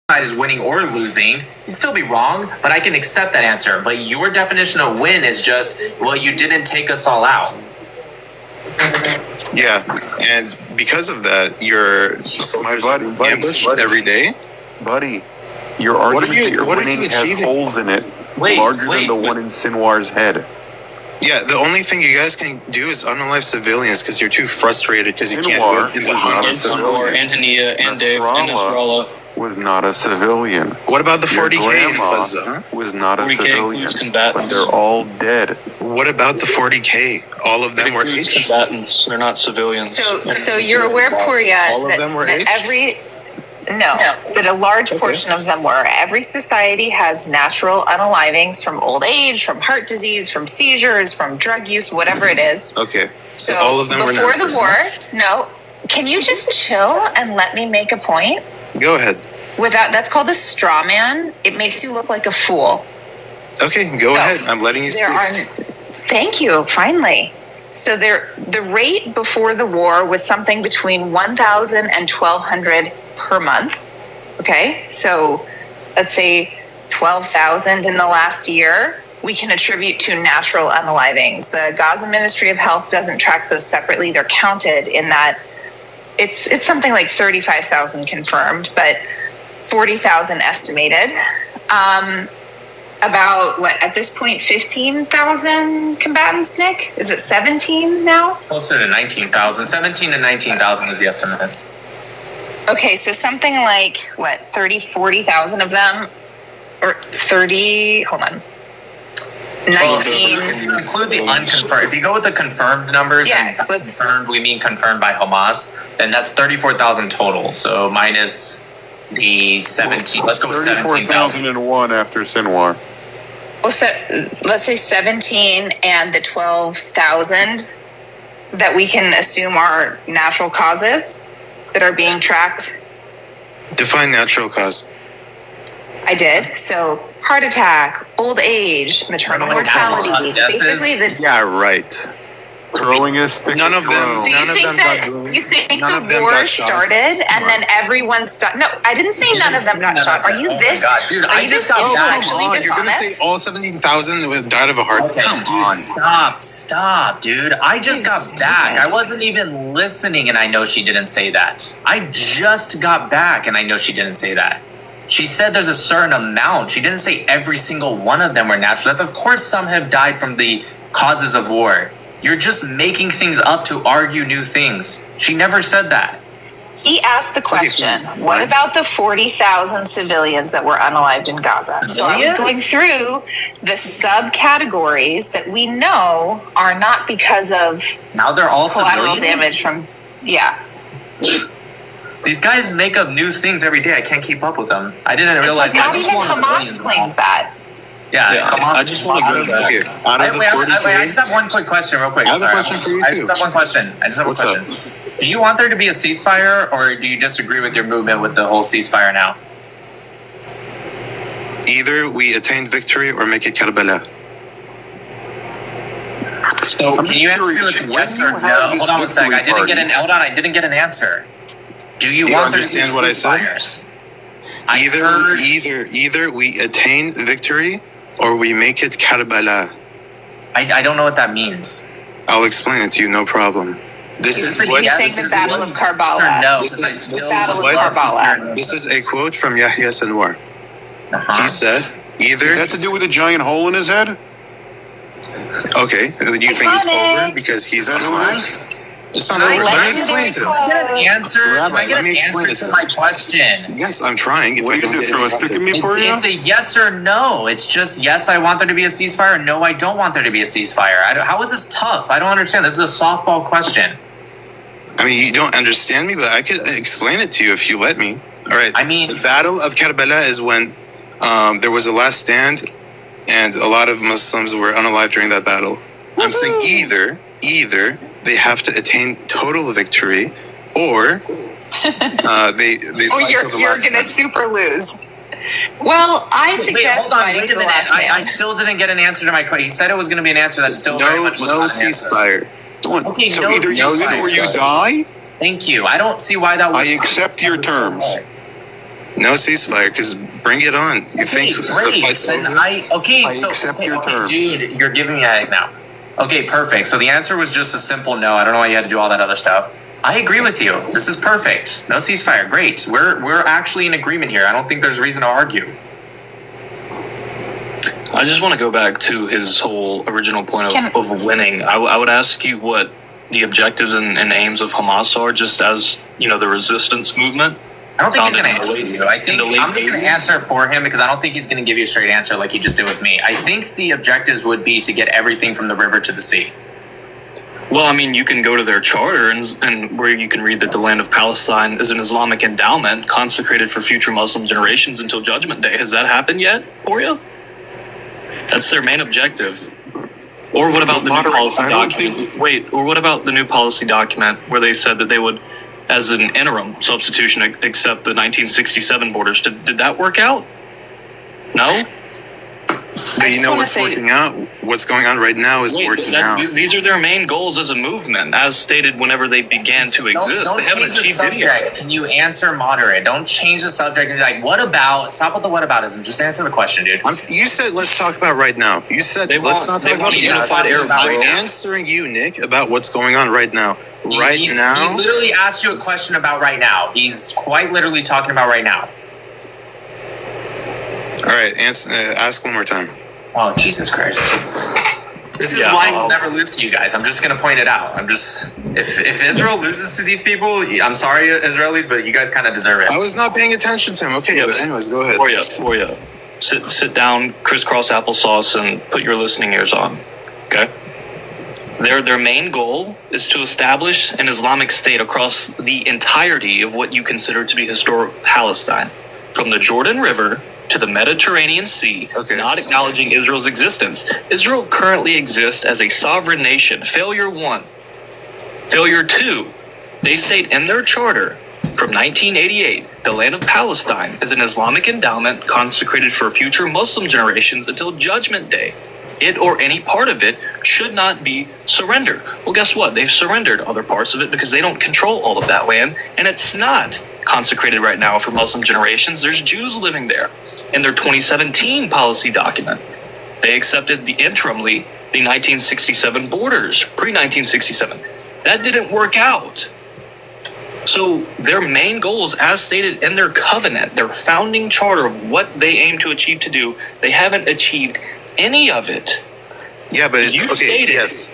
side is winning or losing. You'd still be wrong, but I can accept that answer. But your definition of win is just, well, you didn't take us all out. Yeah, and because of that, you're ambushed every day. Buddy, your argument that you're winning has holes in it larger than the one in Sinwar's head. Yeah, the only thing you guys can do is unalive civilians because you're too frustrated because you can't go in the hunt. Antonia and Dave and Nasrallah was not a civilian. What about the 40K? Was not a civilian, but they're all dead. What about the 40K? All of them were H? Combatants. They're not civilians. So you're aware, Poria, all of them were H? But a large portion of them were. Every society has natural unalivings from old age, from heart disease, from seizures, from drug use, whatever it is. Okay. So all of them were before the war. No. Can you just chill and let me make a point? Go ahead. That's called a straw man. It makes you look like a fool. Okay, go ahead. I'm letting you speak. Thank you. Finally. So the rate before the war was something between 1,000 and 1,200 per month. Okay, so let's say 12,000 in the last year. We can attribute to natural unalivings. The Gaza Ministry of Health doesn't track those separately. They're counted in that. It's something like 35,000 confirmed, but 40,000 estimated. About at this point, 15,000 combatants, Nick? Is it 17 now? Closer to 19,000. 17 to 19,000 is the estimates. Okay, so something like 40,000 of them, or 30, hold on. 19. If you include the unconfirmed, if you go with the confirmed numbers, and confirmed, we mean confirmed by Hamas, then that's 34,000 total. So minus the 17, let's go with 17,000. 34,001 after Sinwar. Well, so let's say 17 and the 12,000 that we can assume are natural causes that are being tracked. Define natural cause. I did. So heart attack, old age, maternal mortality. Basically, yeah, right. Growing a stick. None of them. You think the war started and then everyone stopped? No, I didn't say none of them got shot. Are you this? Dude, are you just intellectually dishonest? You're gonna say all 17,000 died of a heart attack? Come on. Stop, dude. I just got back. I wasn't even listening, and I know she didn't say that. I just got back, and I know she didn't say that. She said there's a certain amount. She didn't say every single one of them were natural death. Of course, some have died from the causes of war. You're just making things up to argue new things. She never said that. He asked the question, what about the 40,000 civilians that were unalived in Gaza? So I was going through the subcategories that we know are not because of now they're all collateral civilians? Damage from, yeah. These guys make up new things every day. I can't keep up with them. I didn't realize. Not even Hamas claims that. Yeah, Hamas. I just want to go back. I just have one quick question, real quick. I have a question for you too. I just have one question. Do you want there to be a ceasefire, or do you disagree with your movement with the whole ceasefire now? Either we attain victory or make it Karbala. So can you answer me with a yes or no? Hold on one second. I didn't get an answer. Do you want there to be a ceasefire? Understand what I said? Either we attain victory or we make it Karbala. I don't know what that means. I'll explain it to you, no problem. This is saying the Battle of Karbala. No, This is a quote from Yahya Sinwar. He said, either... Does that have to do with a giant hole in his head? Okay, do you think it's over because he's unalive? It's not over. Let me explain to him. Rabbi, let me explain it to my question. Yes, I'm trying. What are you going to do, throw a stick at me for you? It's a yes or no. It's just, yes, I want there to be a ceasefire. No, I don't want there to be a ceasefire. How is this tough? I don't understand. This is a softball question. I mean, you don't understand me, but I could explain it to you if you let me. All right. I mean, the Battle of Karbala is when there was a last stand and a lot of Muslims were unalive during that battle. I'm saying either they have to attain total victory, or they or you're gonna super lose. Well, I suggest fighting to the last man. I still didn't get an answer to my question. He said it was going to be an answer that still no ceasefire. Okay, so either you win or you die. Thank you. I don't see why that was. I accept your terms. No ceasefire, because bring it on. You think the fight's over? I accept your terms. Dude, you're giving me a headache now. Okay, perfect. So the answer was just a simple no. I don't know why you had to do all that other stuff. I agree with you. This is perfect. No ceasefire. Great. We're actually in agreement here. I don't think there's reason to argue. I just want to go back to his whole original point of winning. I would ask you what the objectives and aims of Hamas are, just as, the resistance movement. I don't think he's going to answer you. I think I'm just going to answer for him because I don't think he's going to give you a straight answer like he just did with me. I think the objectives would be to get everything from the river to the sea. Well, I mean, you can go to their charter and where you can read that the land of Palestine is an Islamic endowment consecrated for future Muslim generations until Judgment Day. Has that happened yet for you? That's their main objective. Or what about the new policy document? Or what about the new policy document where they said that they would, as an interim substitution, accept the 1967 borders? Did that work out? No? But you know what's working out? What's going on right now is working out. These are their main goals as a movement, as stated whenever they began to exist. Don't they haven't change the achieved subject. Can you answer moderate? Don't change the subject and be like, what about? Stop with the whataboutism. Just answer the question, dude. You said let's talk about right now. You said let's not talk about unified Arab. I'm answering you, Nick, about what's going on right now. He literally asked you a question about right now. He's quite literally talking about right now. All right, ask one more time. Oh, Jesus Christ. This is why we'll never lose to you guys. I'm just going to point it out. If Israel loses to these people, I'm sorry, Israelis, but you guys kind of deserve it. I was not paying attention to him. Okay, but anyways, go ahead. For you. Sit down, crisscross applesauce, and put your listening ears on. Okay? Their main goal is to establish an Islamic state across the entirety of what you consider to be historic Palestine, from the Jordan River to the Mediterranean Sea, not acknowledging Israel's existence. Israel currently exists as a sovereign nation. Failure 1. Failure 2. They state in their charter from 1988, the land of Palestine is an Islamic endowment consecrated for future Muslim generations until Judgment Day. It or any part of it should not be surrendered. Well, guess what? They've surrendered other parts of it because they don't control all of that land, and it's not consecrated right now for Muslim generations. There's Jews living there. In their 2017 policy document, they accepted interimly the 1967 borders, pre-1967. That didn't work out. So their main goals, as stated in their covenant, their founding charter of what they aim to achieve to do, they haven't achieved any of it. Yeah, but you stated, yes.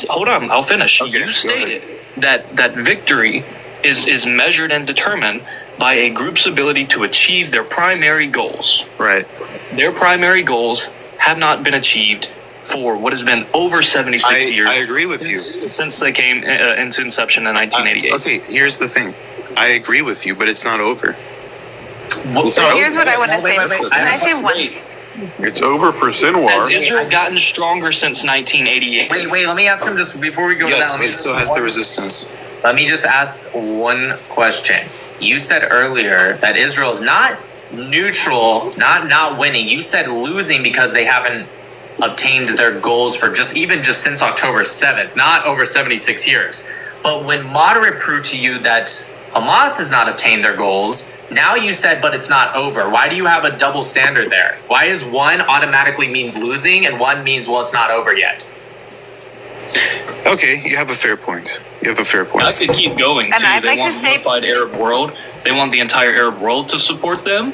Hold on, I'll finish. Okay, you stated that victory is measured and determined by a group's ability to achieve their primary goals. Right. Their primary goals have not been achieved for what has been over 76 years. I agree with you. Since they came into inception in 1988. Okay, here's the thing. I agree with you, but it's not over. So here's what I want to say. Can I say one? It's over for Sinwar. Has Israel gotten stronger since 1988? Wait, let me ask him just before we go to that. Yes, but it still has the resistance. Let me just ask one question. You said earlier that Israel is not neutral, not winning. You said losing because they haven't obtained their goals for just since October 7th, not over 76 years. But when moderate proved to you that Hamas has not obtained their goals, now you said, but it's not over. Why do you have a double standard there? Why is one automatically means losing and one means, well, it's not over yet? Okay, you have a fair point. I could keep going, and too. I'd They like want to a say, unified Arab world. They want the entire Arab world to support them.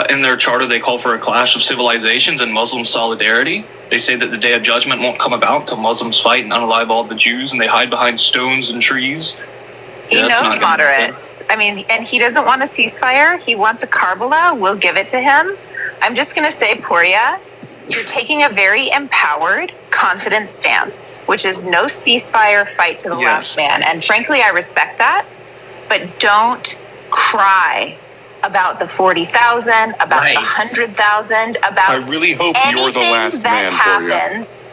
In their charter, they call for a clash of civilizations and Muslim solidarity. They say that the day of judgment won't come about until Muslims fight and unalive all the Jews, and they hide behind stones and trees. He knows moderate. I mean, and he doesn't want a ceasefire. He wants a Karbala. We'll give it to him. I'm just going to say, Poria, you're taking a very empowered, confident stance, which is no ceasefire, fight to the last man. And frankly, I respect that. But don't cry about the 40,000, about the 100,000, about I really hope you're the last man, happens.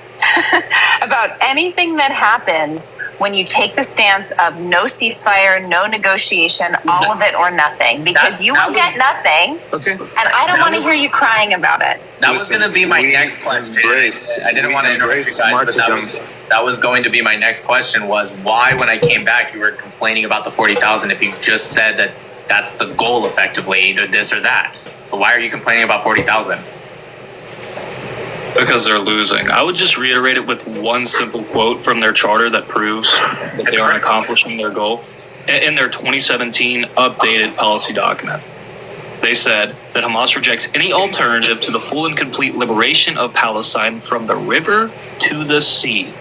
About anything that happens when you take the stance of no ceasefire, no negotiation, all of it or nothing, because you will get nothing. Okay. And I don't want to hear you crying about it. That was going to be my next question. I didn't want to interrupt you guys, but that was going to be my next question was why, when I came back, you were complaining about the 40,000 if you just said that That's the goal, effectively, either this or that. So why are you complaining about 40,000? Because they're losing. I would just reiterate it with one simple quote from their charter that proves that they aren't accomplishing their goal. In their 2017 updated policy document, they said that Hamas rejects any alternative to the full and complete liberation of Palestine from the river to the sea.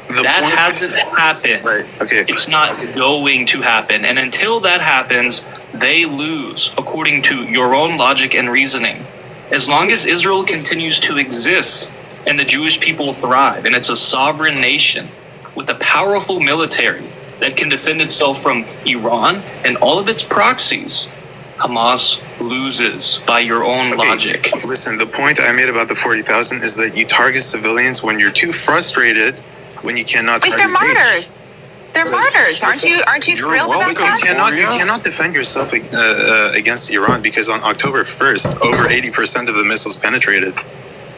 That hasn't happened. Right. Okay. It's not going to happen. And until that happens, they lose, according to your own logic and reasoning. As long as Israel continues to exist and the Jewish people thrive, and it's a sovereign nation with a powerful military that can defend itself from Iran and all of its proxies, Hamas loses by your own logic. Listen, the point I made about the 40,000 is that you target civilians when you're too frustrated, when you cannot Wait, target they're martyrs. They're martyrs. Aren't you thrilled about that? You cannot defend yourself against Iran, because on October 1st, over 80% of the missiles penetrated.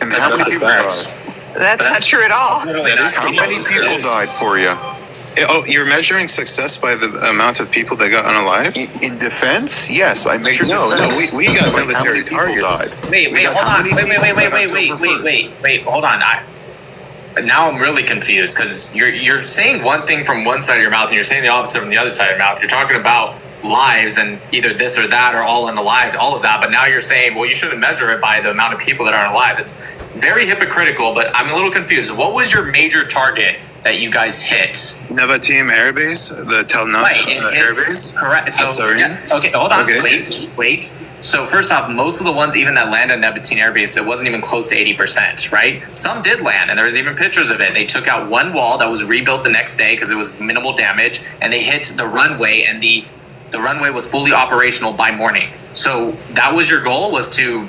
And how many people died? That's not true at all. How many people died for you? Oh, you're measuring success by the amount of people that got unalived? In defense? Yes, I measured defense. No, we got Like, how many military people targets. died? Wait, hold on. Wait, hold on. Now I'm really confused, because you're saying one thing from one side of your mouth and you're saying the opposite from the other side of your mouth. You're talking about lives and either this or that or all unalived, all of that, but now you're saying, well, you shouldn't measure it by the amount of people that aren't alive. It's very hypocritical, but I'm a little confused. What was your major target that you guys hit? Nevatim Air Base, the Tel Naf Air Base. Correct. So, yeah, okay, hold on. Okay. Wait. So first off, most of the ones even that landed on Nevatim Air Base, it wasn't even close to 80%, right? Some did land, and there was even pictures of it. They took out one wall that was rebuilt the next day because it was minimal damage, and they hit the runway, and the runway was fully operational by morning. So that was your goal, was to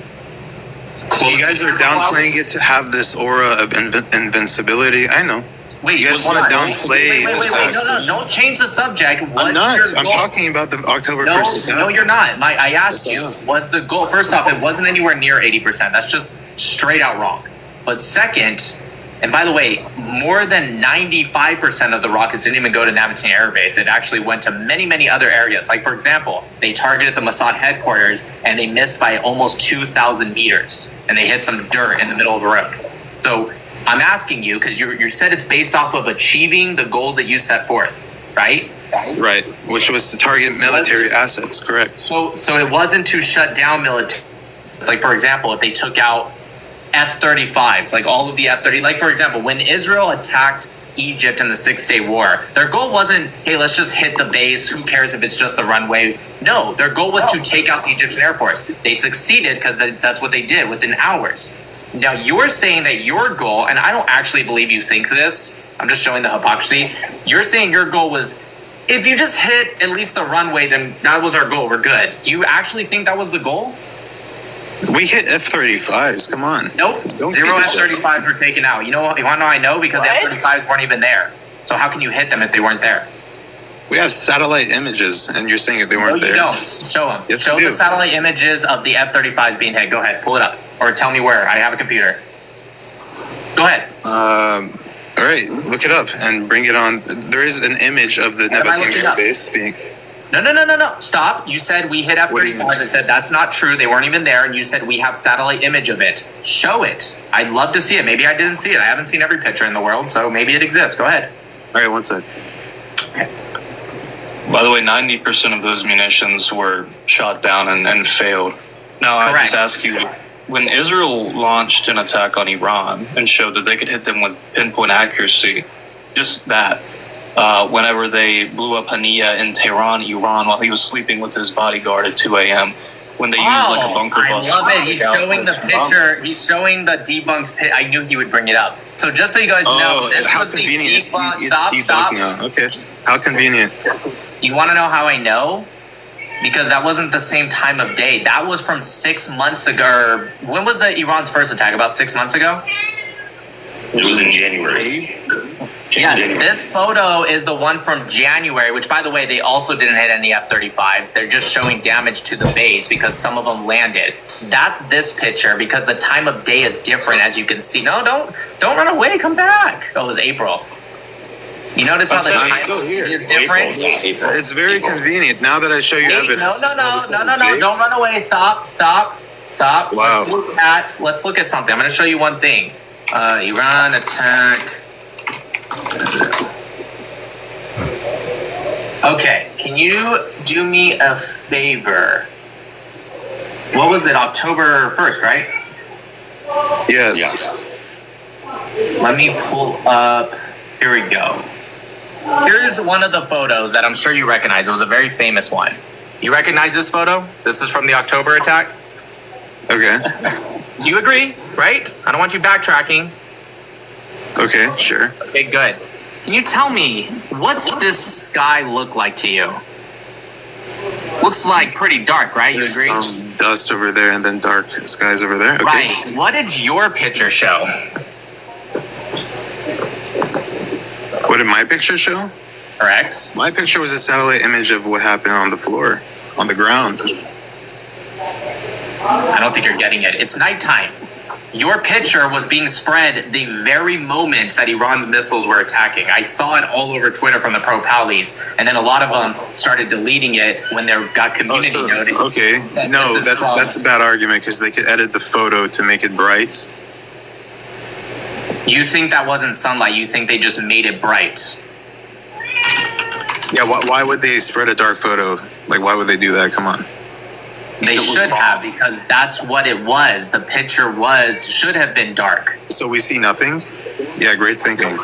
close. You guys are downplaying it to have this aura of invincibility. I know. Wait, you guys want to downplay the attacks. No, don't change the subject. I'm not. I'm talking about the October 1st attack. No, you're not. I asked you, was the goal, first off, it wasn't anywhere near 80%. That's just straight out wrong. But second, and by the way, more than 95% of the rockets didn't even go to Nabatea Air Base. It actually went to many, many other areas. Like, for example, they targeted the Mossad headquarters and they missed by almost 2,000 meters. And they hit some dirt in the middle of the road. So I'm asking you, because you said it's based off of achieving the goals that you set forth, right? Right, which was to target military assets, correct. So it wasn't to shut down military. It's like, for example, if they took out F-35s, like all of the F-30, like for example, when Israel attacked Egypt in the 6-Day War, their goal wasn't, hey, let's just hit the base, who cares if it's just the runway. No, their goal was to take out the Egyptian Air Force. They succeeded because that's what they did within hours. Now you're saying that your goal, and I don't actually believe you think this, I'm just showing the hypocrisy. You're saying your goal was, if you just hit at least the runway, then that was our goal, we're good. Do you actually think that was the goal? We hit F-35s, come on. Nope, zero F-35s were taken out. You want to know I know? Because the F-35s weren't even there. So how can you hit them if they weren't there? We have satellite images, and you're saying that they weren't there. No, you don't. Show them. Yes, show the satellite images of the F-35s being hit. Go ahead, pull it up. Or tell me where. I have a computer. Go ahead. All right, look it up and bring it on. There is an image of the Nevatim Air Base being... No. Stop. You said we hit F-35s. I said that's not true. They weren't even there. And you said we have satellite image of it. Show it. I'd love to see it. Maybe I didn't see it. I haven't seen every picture in the world, so maybe it exists. Go ahead. All right, one sec. Okay. By the way, 90% of those munitions were shot down and failed. Now, I just ask you, when Israel launched an attack on Iran and showed that they could hit them with pinpoint accuracy, just that, whenever they blew up Hania in Tehran, Iran, while he was sleeping with his bodyguard at 2 a.m., when they used like a bunker bus. I love it. He's showing the picture. He's showing the debunked pit. I knew he would bring it up. So just so you guys know, this how was convenient. the debunked. It's Stop. Now. Okay. How convenient. You want to know how I know? Because that wasn't the same time of day. That was from 6 months ago. When was Iran's first attack? About 6 months ago? It was in January. Yes, this photo is the one from January, which, by the way, they also didn't hit any F-35s. They're just showing damage to the base because some of them landed. That's this picture because the time of day is different, as you can see. No, don't run away. Come back. Oh, it was April. You notice how the I'm time still here. is different? It's very convenient now that I show you Hey, evidence. no, don't run away. Stop. Wow. Let's look at something. I'm going to show you one thing. Iran attack. Okay, can you do me a favor? What was it? October 1st, right? Yes. Let me pull up. Here we go. Here's one of the photos that I'm sure you recognize. It was a very famous one. You recognize this photo? This is from the October attack. Okay. You agree, right? I don't want you backtracking. Okay, sure. Okay, good. Can you tell me, what's this sky look like to you? Looks like pretty dark, right? You There's agree? some dust over there and then dark skies over there. Okay. Right. What did your picture show? What did my picture show? Correct. My picture was a satellite image of what happened on the floor, on the ground. I don't think you're getting it. It's nighttime. Your picture was being spread the very moment that Iran's missiles were attacking. I saw it all over Twitter from the pro-Palis, and then a lot of them started deleting it when they got community noted. Okay. No, that's a bad argument because they could edit the photo to make it bright. You think that wasn't sunlight. You think they just made it bright. Yeah, why would they spread a dark photo? Like, why would they do that? Come on. They should have, because that's what it was. The picture should have been dark. So we see nothing? Yeah, great thinking.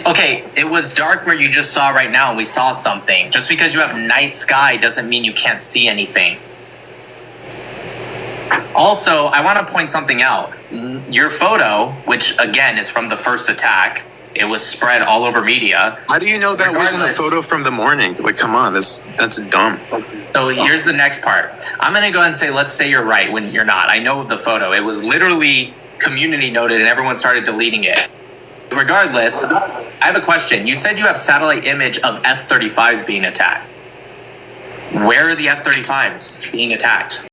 Okay, it was dark where you just saw right now and we saw something. Just because you have night sky doesn't mean you can't see anything. Also, I want to point something out. Your photo, which again is from the first attack, it was spread all over media. How do you know that wasn't a photo from the morning? Like, come on, that's dumb. So here's the next part. I'm going to go ahead and say, let's say you're right when you're not. I know the photo. It was literally community noted and everyone started deleting it. Regardless, I have a question. You said you have satellite image of F-35s being attacked. Where are the F-35s being attacked?